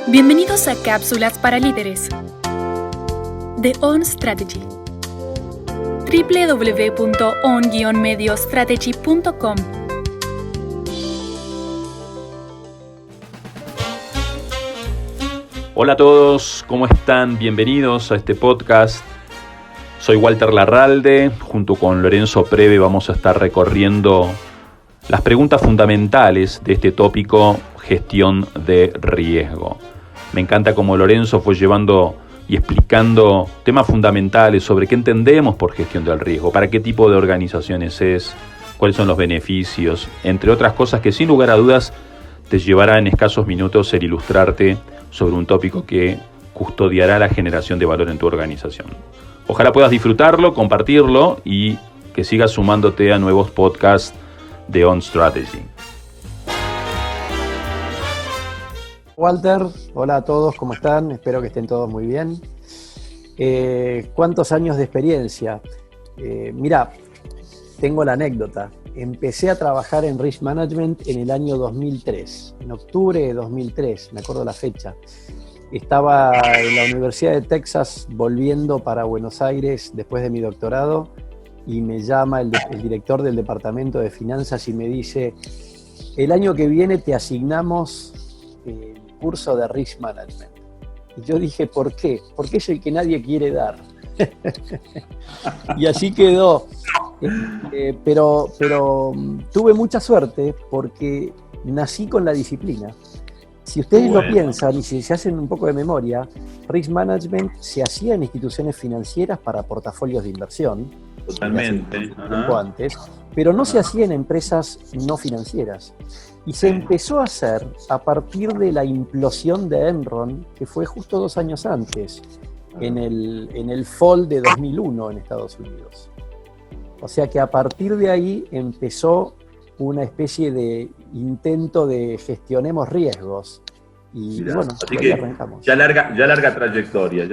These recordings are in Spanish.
Bienvenidos a Cápsulas para Líderes de On Strategy. www.on-mediostrategy.com. Hola a todos, ¿cómo están? Bienvenidos a este podcast. Soy Walter Larralde, junto con Lorenzo Preve vamos a estar recorriendo las preguntas fundamentales de este tópico, gestión de riesgo. Me encanta cómo Lorenzo fue llevando y explicando temas fundamentales sobre qué entendemos por gestión del riesgo, para qué tipo de organizaciones es, cuáles son los beneficios, entre otras cosas que sin lugar a dudas te llevará en escasos minutos el ilustrarte sobre un tópico que custodiará la generación de valor en tu organización. Ojalá puedas disfrutarlo, compartirlo y que sigas sumándote a nuevos podcasts de On Strategy. Walter, hola a todos, ¿cómo están? Espero que estén todos muy bien. ¿Cuántos años de experiencia? Mira, tengo la anécdota. Empecé a trabajar en Risk Management en el año 2003, en octubre de 2003, me acuerdo la fecha. Estaba en la Universidad de Texas volviendo para Buenos Aires después de mi doctorado y me llama el director del departamento de finanzas y me dice: el año que viene te asignamos el curso de Risk Management. Y yo dije, ¿por qué? Porque es el que nadie quiere dar. Y así quedó. Pero tuve mucha suerte porque nací con la disciplina. Si ustedes lo piensan y si se hacen un poco de memoria, Risk Management se hacía en instituciones financieras para portafolios de inversión. Totalmente. Tiempo antes, pero no se hacía en empresas no financieras. Y se empezó a hacer a partir de la implosión de Enron, que fue justo 2 años antes, en el fall de 2001 en Estados Unidos. O sea que a partir de ahí empezó una especie de intento de gestionemos riesgos. Y mirá, bueno, así ahí que arrancamos. Ya larga trayectoria.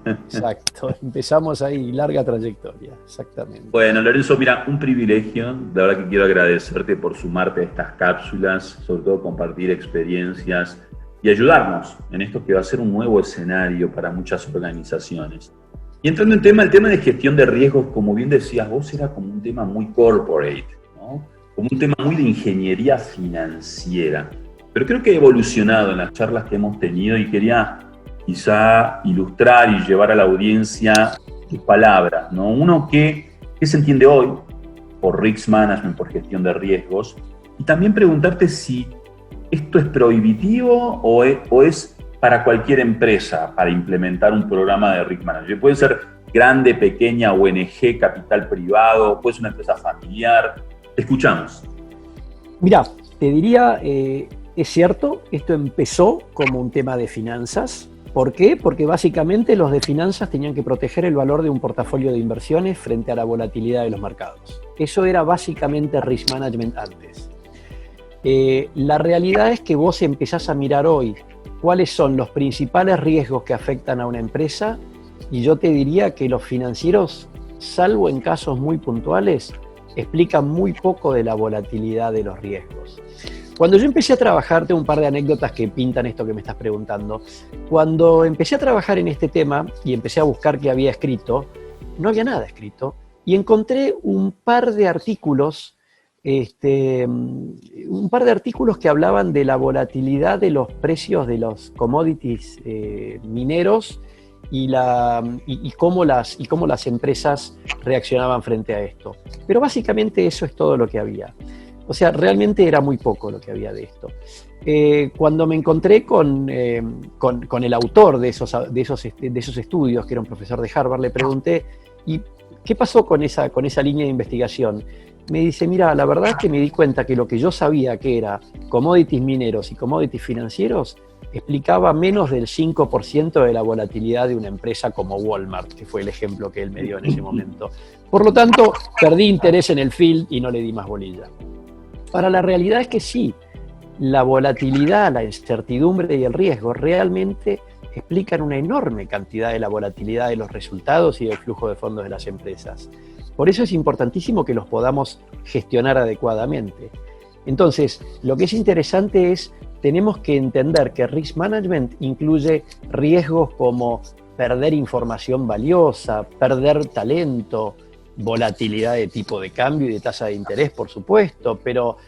Exacto, empezamos ahí, larga trayectoria, exactamente. Bueno, Lorenzo, mira, un privilegio. La verdad que quiero agradecerte por sumarte a estas cápsulas, sobre todo compartir experiencias y ayudarnos en esto que va a ser un nuevo escenario para muchas organizaciones. Y entrando en el tema de gestión de riesgos, como bien decías vos, era como un tema muy corporate, ¿no? Como un tema muy de ingeniería financiera. Pero creo que ha evolucionado en las charlas que hemos tenido y quería quizá ilustrar y llevar a la audiencia tus palabras, ¿no? Uno, ¿qué se entiende hoy por Risk Management, por gestión de riesgos? Y también preguntarte si esto es prohibitivo o es para cualquier empresa para implementar un programa de Risk Management. Puede ser grande, pequeña, ONG, capital privado, puede ser una empresa familiar. Te escuchamos. Mira, te diría, es cierto, esto empezó como un tema de finanzas. ¿Por qué? Porque básicamente los de finanzas tenían que proteger el valor de un portafolio de inversiones frente a la volatilidad de los mercados. Eso era básicamente Risk Management antes. La realidad es que vos empezás a mirar hoy cuáles son los principales riesgos que afectan a una empresa y yo te diría que los financieros, salvo en casos muy puntuales, explican muy poco de la volatilidad de los riesgos. Cuando yo empecé a trabajar, tengo un par de anécdotas que pintan esto que me estás preguntando. Cuando empecé a trabajar en este tema y empecé a buscar qué había escrito, no había nada escrito y encontré un par de artículos que hablaban de la volatilidad de los precios de los commodities mineros y cómo las empresas reaccionaban frente a esto. Pero básicamente eso es todo lo que había. O sea, realmente era muy poco lo que había de esto. Cuando me encontré con el autor de esos estudios, que era un profesor de Harvard, le pregunté, ¿y qué pasó con esa línea de investigación? Me dice, mira, la verdad es que me di cuenta que lo que yo sabía que era commodities mineros y commodities financieros explicaba menos del 5% de la volatilidad de una empresa como Walmart, que fue el ejemplo que él me dio en ese momento. Por lo tanto, perdí interés en el field y no le di más bolilla. Ahora, la realidad es que sí, la volatilidad, la incertidumbre y el riesgo realmente explican una enorme cantidad de la volatilidad de los resultados y del flujo de fondos de las empresas. Por eso es importantísimo que los podamos gestionar adecuadamente. Entonces, lo que es interesante es tenemos que entender que risk management incluye riesgos como perder información valiosa, perder talento, volatilidad de tipo de cambio y de tasa de interés, por supuesto, pero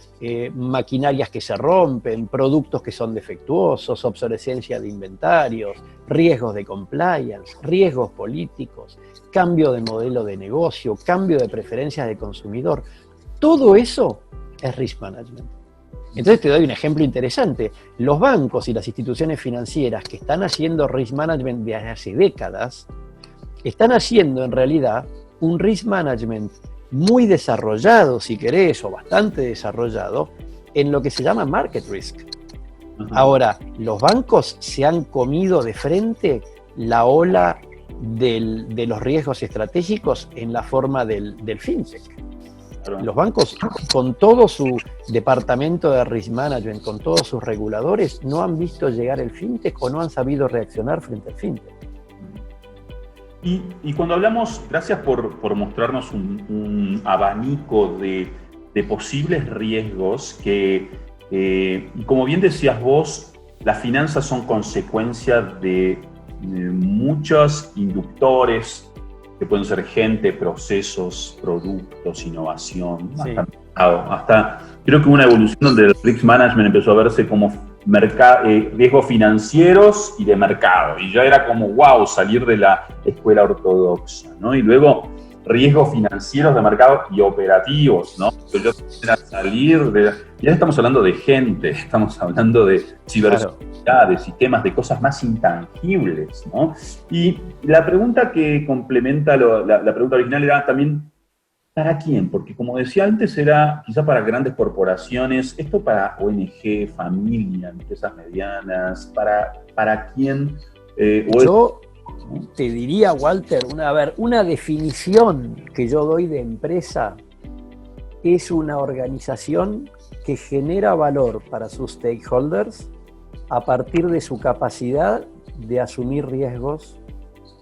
maquinarias que se rompen, productos que son defectuosos, obsolescencia de inventarios, riesgos de compliance, riesgos políticos, cambio de modelo de negocio, cambio de preferencias de consumidor. Todo eso es risk management. Entonces te doy un ejemplo interesante. Los bancos y las instituciones financieras que están haciendo risk management desde hace décadas, están haciendo en realidad un risk management muy desarrollado, si querés, o bastante desarrollado, en lo que se llama market risk. Ahora, los bancos se han comido de frente la ola de los riesgos estratégicos en la forma del fintech. Los bancos, con todo su departamento de risk management, con todos sus reguladores, no han visto llegar el fintech o no han sabido reaccionar frente al fintech. Y cuando hablamos, gracias por mostrarnos un abanico de posibles riesgos que, y como bien decías vos, las finanzas son consecuencia de muchos inductores, que pueden ser gente, procesos, productos, innovación, sí. hasta creo que una evolución donde el risk management empezó a verse como riesgos financieros y de mercado, y ya era como wow, salir de la escuela ortodoxa, ¿no? Y luego riesgos financieros de mercado y operativos, ¿no? Yo era salir de... Ya estamos hablando de gente, estamos hablando de ciberseguridad, de sistemas, de cosas más intangibles, ¿no? Y la pregunta que complementa la pregunta original era también, ¿para quién? Porque como decía antes, era quizá para grandes corporaciones, esto para ONG, familia, empresas medianas, ¿para quién? Yo te diría, Walter, una definición que yo doy de empresa es una organización que genera valor para sus stakeholders a partir de su capacidad de asumir riesgos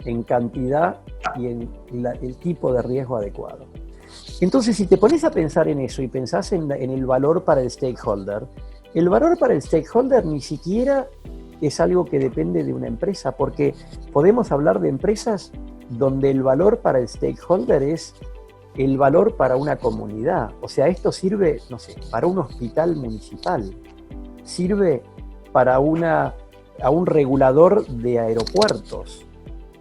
en cantidad y en el tipo de riesgo adecuado. Entonces, si te pones a pensar en eso y pensás en el valor para el stakeholder ni siquiera es algo que depende de una empresa, porque podemos hablar de empresas donde el valor para el stakeholder es el valor para una comunidad. O sea, esto sirve, no sé, para un hospital municipal, sirve para a un regulador de aeropuertos.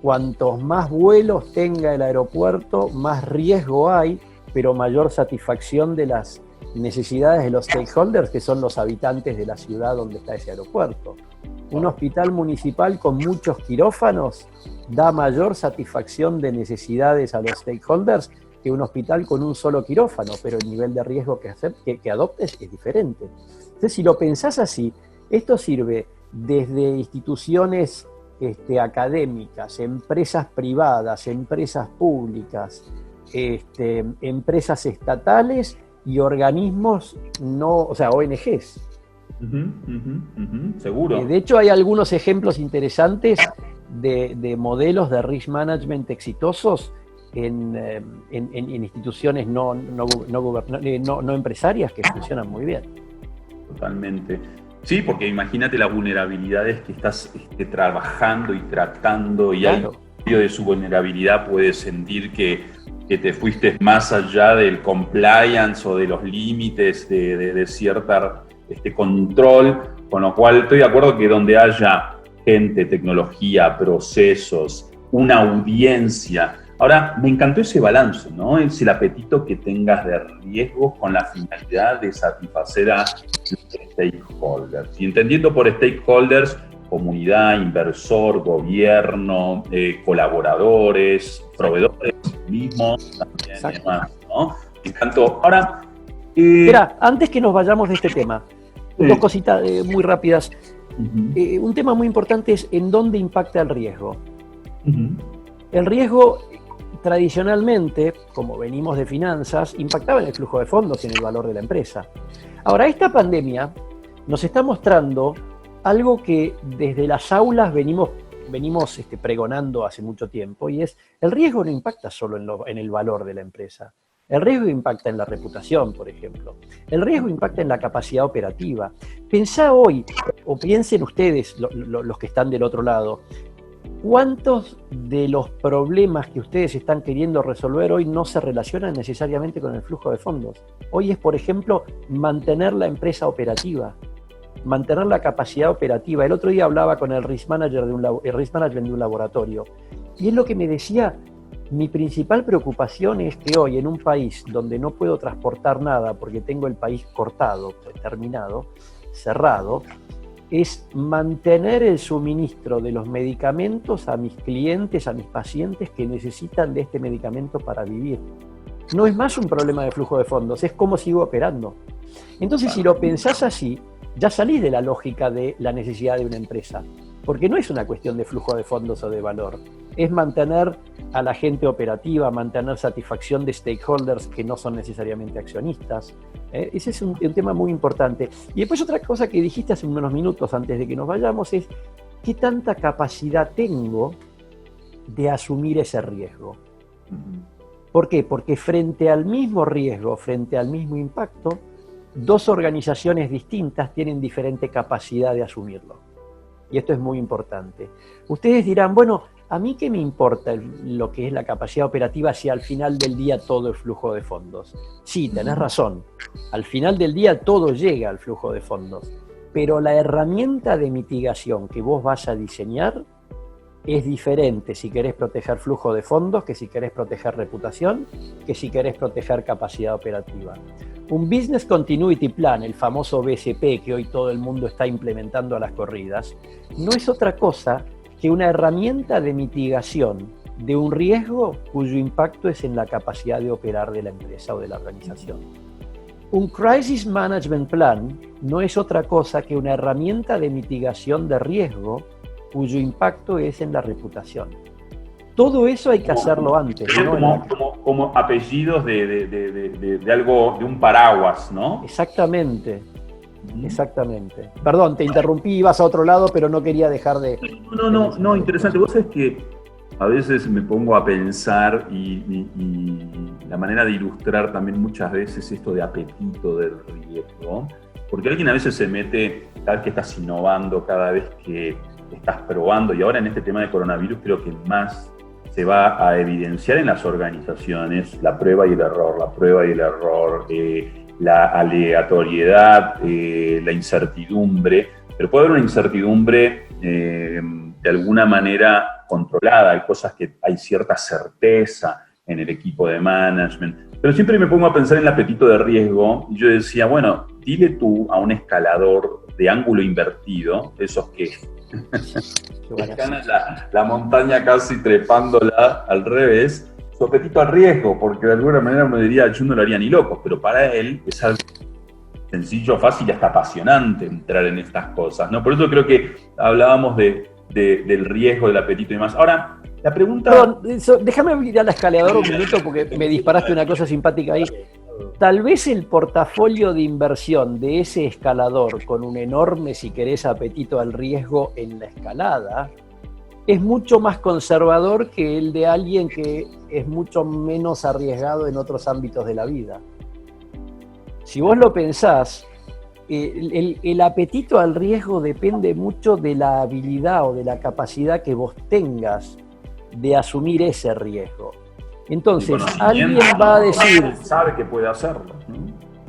Cuantos más vuelos tenga el aeropuerto, más riesgo hay, pero mayor satisfacción de las necesidades de los stakeholders, que son los habitantes de la ciudad donde está ese aeropuerto. Un hospital municipal con muchos quirófanos da mayor satisfacción de necesidades a los stakeholders que un hospital con un solo quirófano, pero el nivel de riesgo que adoptes es diferente. Entonces, si lo pensás así, esto sirve desde instituciones académicas, empresas privadas, empresas públicas, empresas estatales y organismos ONGs. Seguro. De hecho, hay algunos ejemplos interesantes de modelos de risk management exitosos en instituciones no empresarias que funcionan muy bien. Totalmente. Sí, porque imagínate las vulnerabilidades que estás trabajando y tratando, y claro, ahí en medio de su vulnerabilidad puedes sentir que te fuiste más allá del compliance o de los límites de cierta control, con lo cual estoy de acuerdo que donde haya gente, tecnología, procesos, una audiencia. Ahora, me encantó ese balance, ¿no? Es el apetito que tengas de riesgos con la finalidad de satisfacer a los stakeholders. Y entendiendo por stakeholders, comunidad, inversor, gobierno, colaboradores, proveedores mismos, también, demás, ¿no? Me encantó. Ahora... Mira, antes que nos vayamos de este tema, dos cositas muy rápidas. Un tema muy importante es en dónde impacta el riesgo. El riesgo, tradicionalmente, como venimos de finanzas, impactaba en el flujo de fondos y en el valor de la empresa. Ahora, esta pandemia nos está mostrando algo que desde las aulas venimos pregonando hace mucho tiempo, y es el riesgo no impacta solo en el valor de la empresa. El riesgo impacta en la reputación, por ejemplo. El riesgo impacta en la capacidad operativa. Pensá hoy, o piensen ustedes, los que están del otro lado, ¿cuántos de los problemas que ustedes están queriendo resolver hoy no se relacionan necesariamente con el flujo de fondos? Hoy es, por ejemplo, mantener la empresa operativa, mantener la capacidad operativa. El otro día hablaba con el risk management de un laboratorio, y es lo que me decía: mi principal preocupación es que hoy, en un país donde no puedo transportar nada porque tengo el país cortado, terminado, cerrado, es mantener el suministro de los medicamentos a mis clientes, a mis pacientes que necesitan de este medicamento para vivir. No es más un problema de flujo de fondos, es cómo sigo operando. Entonces, si lo pensás así, ya salís de la lógica de la necesidad de una empresa, porque no es una cuestión de flujo de fondos o de valor, es mantener a la gente operativa, mantener satisfacción de stakeholders que no son necesariamente accionistas. Ese es un tema muy importante. Y después otra cosa que dijiste hace unos minutos antes de que nos vayamos es: ¿qué tanta capacidad tengo de asumir ese riesgo? ¿Por qué? Porque frente al mismo riesgo, frente al mismo impacto, dos organizaciones distintas tienen diferente capacidad de asumirlo. Y esto es muy importante. Ustedes dirán, bueno, ¿a mí qué me importa lo que es la capacidad operativa si al final del día todo es flujo de fondos? Sí, tenés razón. Al final del día todo llega al flujo de fondos. Pero la herramienta de mitigación que vos vas a diseñar es diferente si querés proteger flujo de fondos, que si querés proteger reputación, que si querés proteger capacidad operativa. Un Business Continuity Plan, el famoso BCP que hoy todo el mundo está implementando a las corridas, no es otra cosa que una herramienta de mitigación de un riesgo cuyo impacto es en la capacidad de operar de la empresa o de la organización. Un Crisis Management Plan no es otra cosa que una herramienta de mitigación de riesgo cuyo impacto es en la reputación. Todo eso hay que hacerlo antes, ¿no? Como apellidos de algo, de un paraguas, ¿no? Exactamente. Exactamente. Perdón, te interrumpí, ibas a otro lado, pero no quería dejar de... No, interesante. Vos sabés que a veces me pongo a pensar y la manera de ilustrar también muchas veces esto de apetito del riesgo, porque alguien a veces se mete, cada vez que estás innovando, cada vez que estás probando, y ahora en este tema de coronavirus creo que más se va a evidenciar en las organizaciones la prueba y el error, la aleatoriedad, la incertidumbre, pero puede haber una incertidumbre de alguna manera controlada, hay cosas que hay cierta certeza en el equipo de management, pero siempre me pongo a pensar en el apetito de riesgo, y yo decía, bueno, dile tú a un escalador de ángulo invertido, esos que están en la montaña casi trepándola al revés, su apetito al riesgo, porque de alguna manera me diría, yo no lo haría ni loco, pero para él es algo sencillo, fácil y hasta apasionante entrar en estas cosas, ¿no? Por eso creo que hablábamos del riesgo, del apetito y demás. Ahora, la pregunta... Perdón, déjame ir a la escaladora un minuto porque me disparaste una cosa simpática ahí. Tal vez el portafolio de inversión de ese escalador con un enorme, si querés, apetito al riesgo en la escalada es mucho más conservador que el de alguien que es mucho menos arriesgado en otros ámbitos de la vida. Si vos lo pensás, el apetito al riesgo depende mucho de la habilidad o de la capacidad que vos tengas de asumir ese riesgo. Entonces, alguien va a decir... Sabe que puede hacerlo, ¿no?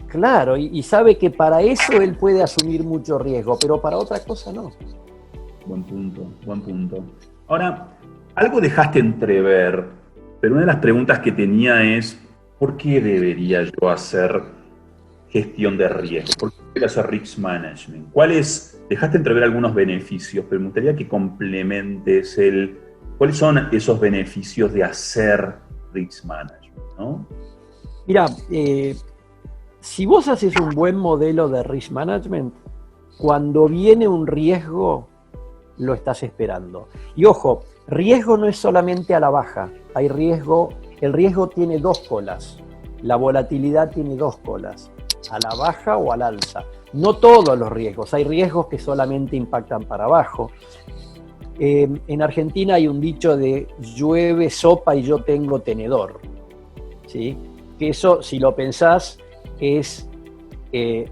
Claro, y sabe que para eso él puede asumir mucho riesgo, pero para otra cosa no. Buen punto. Ahora, algo dejaste entrever, pero una de las preguntas que tenía es, ¿por qué debería yo hacer gestión de riesgo? ¿Por qué debería hacer risk management? Dejaste entrever algunos beneficios, pero me gustaría que complementes ¿cuáles son esos beneficios de hacer risk management, ¿no? Mira, si vos haces un buen modelo de risk management, cuando viene un riesgo, lo estás esperando. Y ojo, riesgo no es solamente a la baja, hay riesgo, el riesgo tiene dos colas, la volatilidad tiene dos colas, a la baja o al alza. No todos los riesgos, hay riesgos que solamente impactan para abajo. En Argentina hay un dicho de llueve sopa y yo tengo tenedor, ¿sí? que eso, si lo pensás, es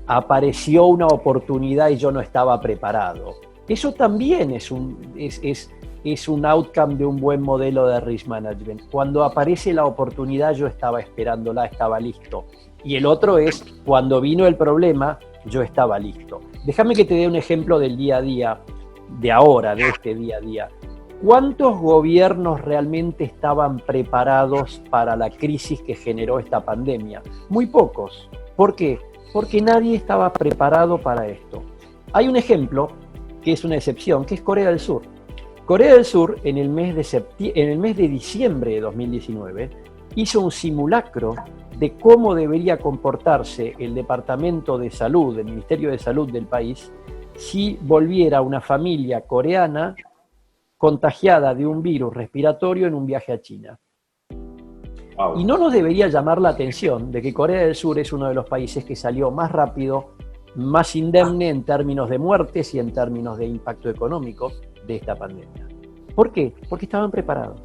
apareció una oportunidad y yo no estaba preparado. Eso también es un outcome de un buen modelo de risk management. Cuando aparece la oportunidad, yo estaba esperándola, estaba listo. Y el otro es, cuando vino el problema, yo estaba listo. Déjame que te dé un ejemplo del día a día, de ahora, de este día a día. ¿Cuántos gobiernos realmente estaban preparados para la crisis que generó esta pandemia? Muy pocos. ¿Por qué? Porque nadie estaba preparado para esto. Hay un ejemplo que es una excepción, que es Corea del Sur. Corea del Sur, en el mes de diciembre de 2019, hizo un simulacro de cómo debería comportarse el Departamento de Salud, el Ministerio de Salud del país, si volviera una familia coreana contagiada de un virus respiratorio en un viaje a China. Wow. Y no nos debería llamar la atención de que Corea del Sur es uno de los países que salió más rápido, más indemne en términos de muertes y en términos de impacto económico de esta pandemia. ¿Por qué? Porque estaban preparados.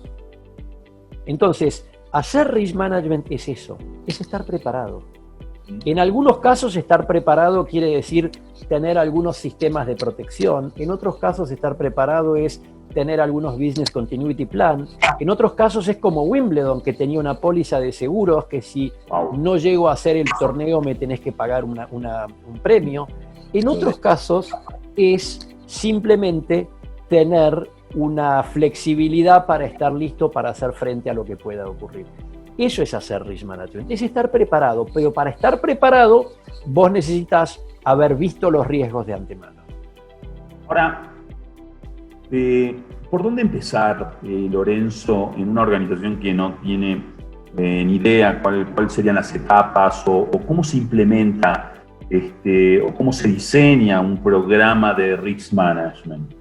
Entonces, hacer risk management es eso, es estar preparado. En algunos casos estar preparado quiere decir tener algunos sistemas de protección, en otros casos estar preparado es tener algunos business continuity plan, en otros casos es como Wimbledon, que tenía una póliza de seguros que si no llego a hacer el torneo me tenés que pagar un premio. En otros casos es simplemente tener una flexibilidad para estar listo para hacer frente a lo que pueda ocurrir. Eso es hacer risk management, es estar preparado, pero para estar preparado vos necesitas haber visto los riesgos de antemano. Ahora, ¿por dónde empezar, Lorenzo, en una organización que no tiene ni idea cuáles serían las etapas o cómo se implementa o cómo se diseña un programa de risk management?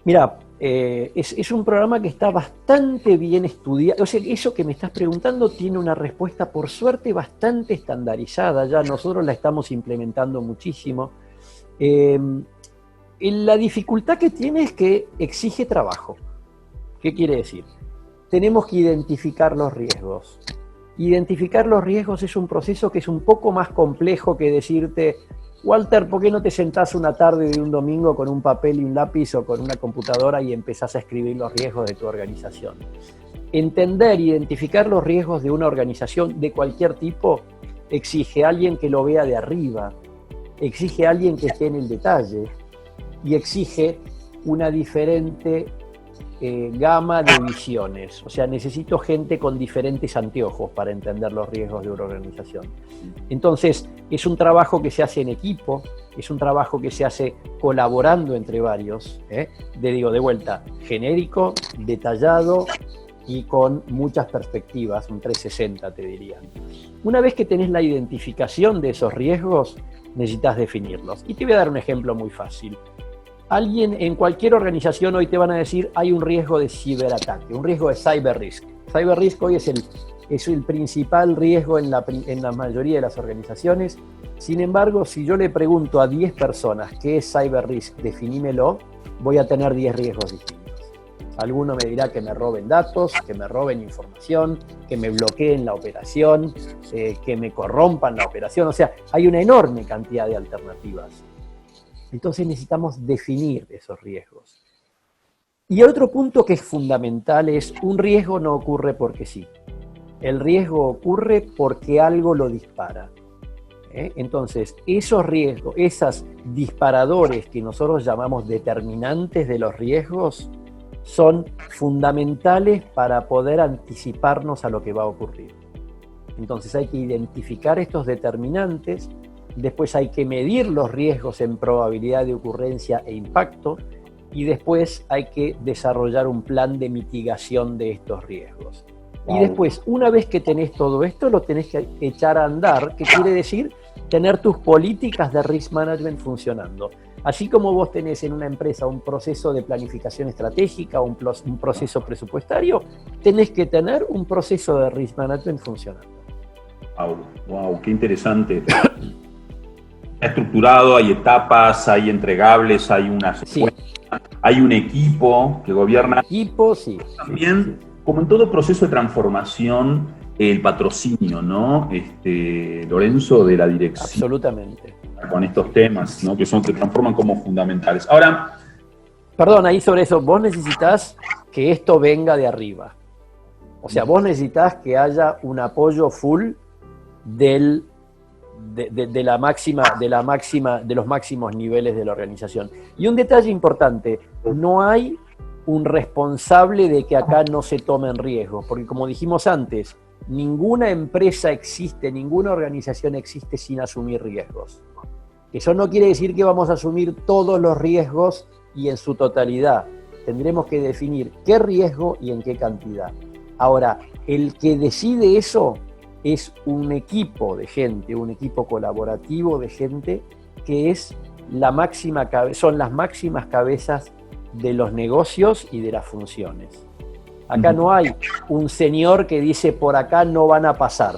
Mira, es un programa que está bastante bien estudiado. O sea, eso que me estás preguntando tiene una respuesta, por suerte, bastante estandarizada. Ya nosotros la estamos implementando muchísimo. La dificultad que tiene es que exige trabajo. ¿Qué quiere decir? Tenemos que identificar los riesgos. Identificar los riesgos es un proceso que es un poco más complejo que decirte: Walter, ¿por qué no te sentás una tarde de un domingo con un papel y un lápiz o con una computadora y empezás a escribir los riesgos de tu organización? Entender, identificar los riesgos de una organización de cualquier tipo exige a alguien que lo vea de arriba, exige a alguien que esté en el detalle y exige una diferente gama de visiones. O sea, necesito gente con diferentes anteojos para entender los riesgos de una organización. Entonces, es un trabajo que se hace en equipo, es un trabajo que se hace colaborando entre varios, de vuelta, genérico, detallado y con muchas perspectivas, un 360 te diría. Una vez que tenés la identificación de esos riesgos, necesitas definirlos. Y te voy a dar un ejemplo muy fácil. Alguien en cualquier organización hoy te van a decir: hay un riesgo de ciberataque, un riesgo de cyber risk. Cyber risk hoy es el principal riesgo en la mayoría de las organizaciones. Sin embargo, si yo le pregunto a 10 personas qué es cyber risk, definímelo, voy a tener 10 riesgos distintos. Alguno me dirá que me roben datos, que me roben información, que me bloqueen la operación, que me corrompan la operación. O sea, hay una enorme cantidad de alternativas. Entonces necesitamos definir esos riesgos. Y otro punto que es fundamental es: un riesgo no ocurre porque sí. El riesgo ocurre porque algo lo dispara. Entonces, esos riesgos, esos disparadores que nosotros llamamos determinantes de los riesgos, son fundamentales para poder anticiparnos a lo que va a ocurrir. Entonces hay que identificar estos determinantes. Después hay que medir los riesgos en probabilidad de ocurrencia e impacto, y después hay que desarrollar un plan de mitigación de estos riesgos. Wow. Y después, una vez que tenés todo esto, lo tenés que echar a andar, que quiere decir tener tus políticas de risk management funcionando. Así como vos tenés en una empresa un proceso de planificación estratégica, un proceso presupuestario, tenés que tener un proceso de risk management funcionando. Wow, qué interesante. Estructurado, hay etapas, hay entregables, hay una secuencia, hay un equipo que gobierna. Equipo, sí. También, como en todo proceso de transformación, el patrocinio, ¿no? Lorenzo, de la dirección. Absolutamente. Con estos temas, ¿no? Que se transforman como fundamentales. Ahora, perdón, ahí sobre eso, vos necesitas que esto venga de arriba. O sea, vos necesitas que haya un apoyo full de los máximos niveles de la organización. Y un detalle importante, no hay un responsable de que acá no se tomen riesgos, porque como dijimos antes, ninguna empresa existe, ninguna organización existe sin asumir riesgos. Eso no quiere decir que vamos a asumir todos los riesgos y en su totalidad. Tendremos que definir qué riesgo y en qué cantidad. Ahora, el que decide eso es un equipo de gente, un equipo colaborativo de gente que es son las máximas cabezas de los negocios y de las funciones. Acá no hay un señor que dice por acá no van a pasar.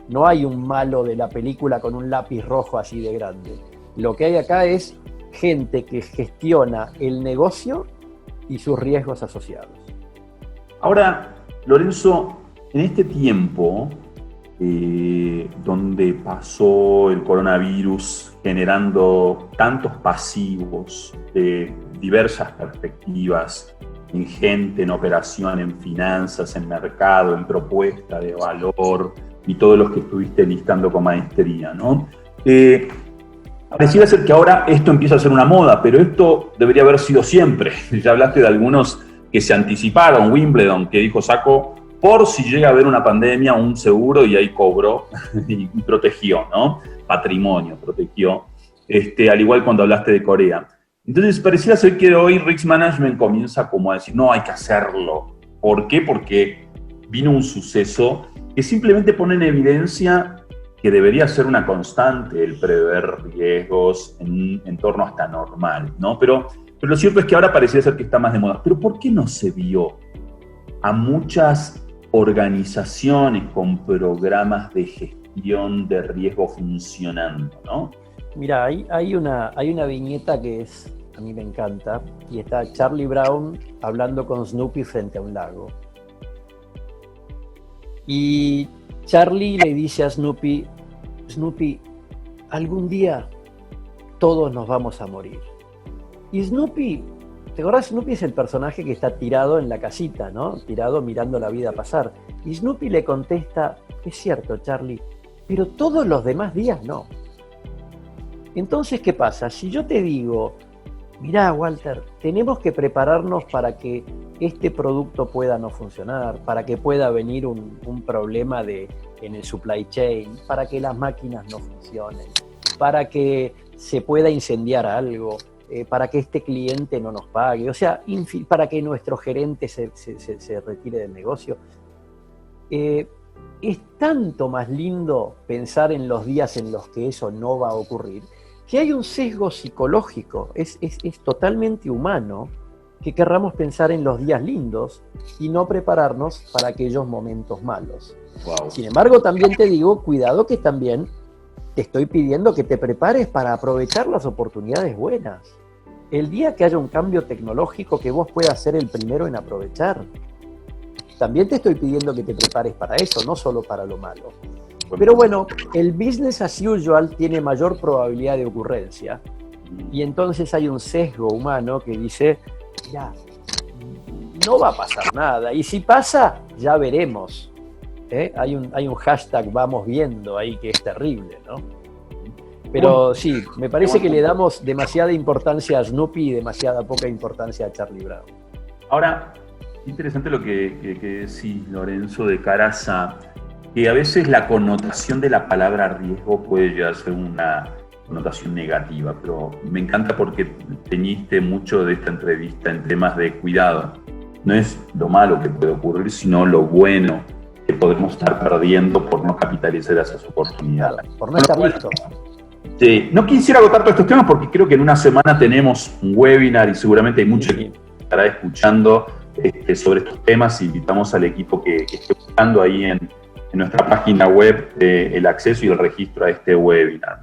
No hay un malo de la película con un lápiz rojo así de grande. Lo que hay acá es gente que gestiona el negocio y sus riesgos asociados. Ahora, Lorenzo, en este tiempo donde pasó el coronavirus generando tantos pasivos de diversas perspectivas, en gente, en operación, en finanzas, en mercado, en propuesta de valor y todos los que estuviste listando con maestría, ¿no? Pareciera ser que ahora esto empieza a ser una moda, pero esto debería haber sido siempre. Ya hablaste de algunos que se anticiparon, Wimbledon, que dijo saco por si llega a haber una pandemia, un seguro, y ahí cobró y protegió, ¿no? Patrimonio, protegió. Al igual cuando hablaste de Corea. Entonces pareciera ser que hoy Risk Management comienza como a decir, no, hay que hacerlo. ¿Por qué? Porque vino un suceso que simplemente pone en evidencia que debería ser una constante el prever riesgos en un entorno hasta normal, ¿no? Pero lo cierto es que ahora pareciera ser que está más de moda. ¿Pero por qué no se vio a muchas organizaciones con programas de gestión de riesgo funcionando, ¿no? Mira, hay una viñeta que a mí me encanta, y está Charlie Brown hablando con Snoopy frente a un lago. Y Charlie le dice a Snoopy, algún día todos nos vamos a morir. Y Snoopy, ¿te acordás? Snoopy es el personaje que está tirado en la casita, ¿no? Tirado mirando la vida pasar. Y Snoopy le contesta, es cierto, Charlie, pero todos los demás días no. Entonces, ¿qué pasa? Si yo te digo, mirá, Walter, tenemos que prepararnos para que este producto pueda no funcionar, para que pueda venir un problema en el supply chain, para que las máquinas no funcionen, para que se pueda incendiar algo, para que este cliente no nos pague, o sea, para que nuestro gerente se retire del negocio. Es tanto más lindo pensar en los días en los que eso no va a ocurrir, que hay un sesgo psicológico, es totalmente humano que querramos pensar en los días lindos y no prepararnos para aquellos momentos malos. Wow. Sin embargo, también te digo, cuidado que también te estoy pidiendo que te prepares para aprovechar las oportunidades buenas. El día que haya un cambio tecnológico que vos puedas ser el primero en aprovechar. También te estoy pidiendo que te prepares para eso, no solo para lo malo. Pero bueno, el business as usual tiene mayor probabilidad de ocurrencia y entonces hay un sesgo humano que dice, ya, no va a pasar nada y si pasa, ya veremos. Hay un hashtag vamos viendo ahí que es terrible, ¿no? Pero sí, me parece que le damos demasiada importancia a Snoopy y demasiada poca importancia a Charlie Brown. Ahora, interesante lo que decís, Lorenzo, de caras a que a veces la connotación de la palabra riesgo puede llegar a ser una connotación negativa, pero me encanta porque teñiste mucho de esta entrevista en temas de cuidado. No es lo malo que puede ocurrir, sino lo bueno que podemos estar perdiendo por no capitalizar esas oportunidades. Por no estar listos. Sí, no quisiera agotar todos estos temas porque creo que en una semana tenemos un webinar y seguramente hay mucho equipo que estará escuchando sobre estos temas. Invitamos al equipo que esté buscando ahí en nuestra página web el acceso y el registro a este webinar.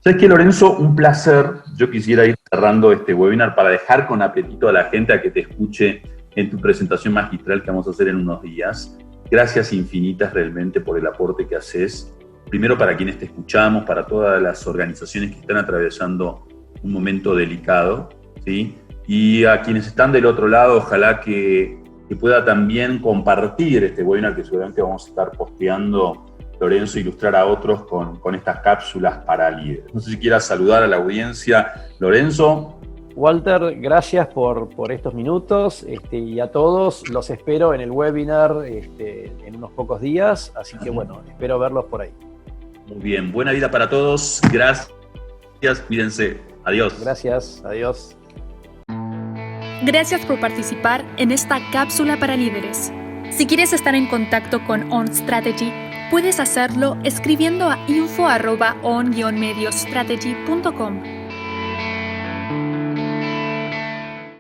¿Sabes qué, Lorenzo? Un placer. Yo quisiera ir cerrando este webinar para dejar con apetito a la gente a que te escuche en tu presentación magistral que vamos a hacer en unos días. gracias infinitas realmente por el aporte que haces. Primero para quienes te escuchamos, para todas las organizaciones que están atravesando un momento delicado, ¿sí? Y a quienes están del otro lado, ojalá que pueda también compartir este webinar que seguramente vamos a estar posteando, Lorenzo, ilustrar a otros con estas cápsulas para líderes. No sé si quieras saludar a la audiencia, Lorenzo. Walter, gracias por estos minutos y a todos los espero en el webinar en unos pocos días, así que bueno, espero verlos por ahí. Muy bien, buena vida para todos, gracias, cuídense, adiós. Gracias, adiós. Gracias por participar en esta cápsula para líderes. Si quieres estar en contacto con On Strategy, puedes hacerlo escribiendo a info@on-mediostrategy.com.